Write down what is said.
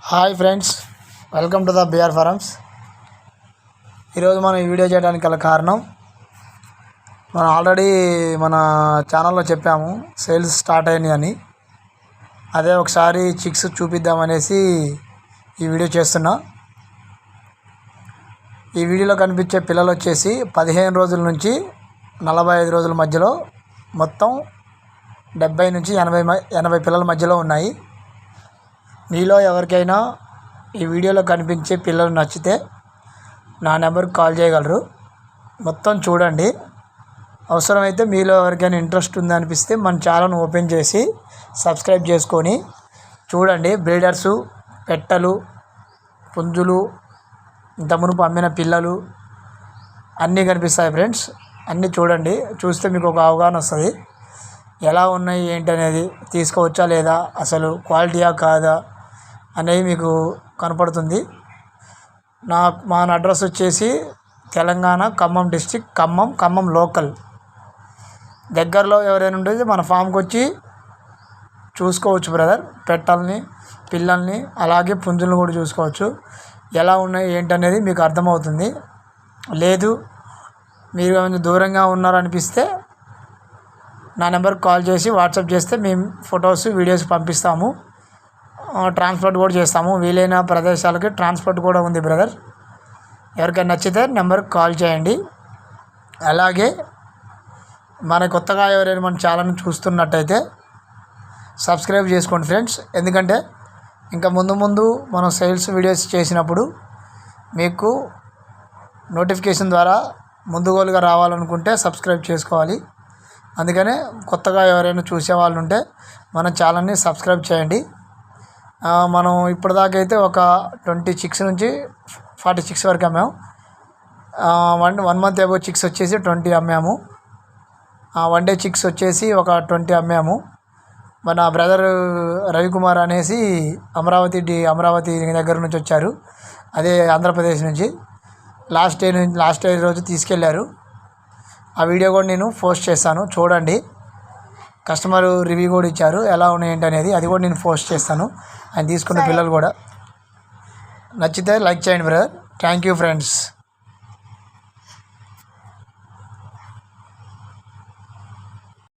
Hi friends, welcome to the BR farms. ఈరోజు మనం ఈ వీడియో చేయడానికి గల కారణం, మనం ఆల్రెడీ మన ఛానల్లో చెప్పాము సేల్స్ స్టార్ట్ అయినాయి అని. అదే ఒకసారి చిక్స్ చూపిద్దామనేసి ఈ వీడియో చేస్తున్నా. ఈ వీడియోలో కనిపించే పిల్లలు వచ్చేసి 15 రోజుల నుంచి 45 రోజుల మధ్యలో మొత్తం 70 నుంచి 80 పిల్లల మధ్యలో ఉన్నాయి. మీలో ఎవరికైనా ఈ వీడియోలో కనిపించే పిల్లలు నచ్చితే నా నెంబర్కి కాల్ చేయగలరు. మొత్తం చూడండి. అవసరమైతే మీలో ఎవరికైనా ఇంట్రెస్ట్ ఉందనిపిస్తే మన ఛానల్ ఓపెన్ చేసి సబ్స్క్రైబ్ చేసుకొని చూడండి. బ్రీడర్సు, పెట్టలు, పుంజులు, ఇంత మునుపు అమ్మిన పిల్లలు అన్నీ కనిపిస్తాయి ఫ్రెండ్స్. అన్నీ చూడండి. చూస్తే మీకు ఒక అవగాహన వస్తుంది. ఎలా ఉన్నాయి ఏంటి అనేది, తీసుకోవచ్చా లేదా, అసలు క్వాలిటీయా కాదా అనేది మీకు కనపడుతుంది. మా అడ్రస్ వచ్చేసి తెలంగాణ ఖమ్మం డిస్టిక్, ఖమ్మం లోకల్. దగ్గరలో ఎవరైనా ఉండేది మన ఫామ్కి వచ్చి చూసుకోవచ్చు బ్రదర్. పెట్టల్ని, పిల్లల్ని, అలాగే పుంజులను కూడా చూసుకోవచ్చు. ఎలా ఉన్నాయి ఏంటనేది మీకు అర్థమవుతుంది. లేదు మీరు కొంచెం దూరంగా ఉన్నారనిపిస్తే నా నెంబర్కి కాల్ చేసి వాట్సాప్ చేస్తే మేము ఫొటోస్, వీడియోస్ పంపిస్తాము. ట్రాన్స్పోర్ట్ కూడా చేస్తాము. వీలైన ప్రదేశాలకి ట్రాన్స్పోర్ట్ కూడా ఉంది బ్రదర్. ఎవరికైనా నచ్చితే నెంబర్కి కాల్ చేయండి. అలాగే మన కొత్తగా ఎవరైనా మన ఛానల్ని చూస్తున్నట్టయితే సబ్స్క్రైబ్ చేసుకోండి ఫ్రెండ్స్. ఎందుకంటే ఇంకా ముందు మనం సేల్స్ వీడియోస్ చేసినప్పుడు మీకు నోటిఫికేషన్ ద్వారా ముందుగోలుగా రావాలనుకుంటే సబ్స్క్రైబ్ చేసుకోవాలి. అందుకనే కొత్తగా ఎవరైనా చూసే వాళ్ళు ఉంటే మన ఛానల్ని సబ్స్క్రైబ్ చేయండి. మనం ఇప్పటిదాకా అయితే ఒక 26 నుంచి 46 వరకు అమ్మాము. 1 మంత్ అబౌవ్ చిక్స్ వచ్చేసి 20 అమ్మాము. 1 డే చిక్స్ వచ్చేసి ఒక 20 అమ్మాము. మన బ్రదర్ రవికుమార్ అనేసి అమరావతి దగ్గర నుంచి వచ్చారు. అదే ఆంధ్రప్రదేశ్ నుంచి. లాస్ట్ డే రోజు తీసుకెళ్లారు. ఆ వీడియో కూడా నేను పోస్ట్ చేస్తాను, చూడండి. కస్టమర్ రివ్యూ కూడా ఇచ్చారు, ఎలా ఉన్నాయి ఏంటి అనేది. అది కూడా నేను పోస్ట్ చేస్తాను. ఆయన తీసుకున్న పిల్లలు కూడా. నచ్చితే లైక్ చేయండి బ్రదర్. Thank you friends.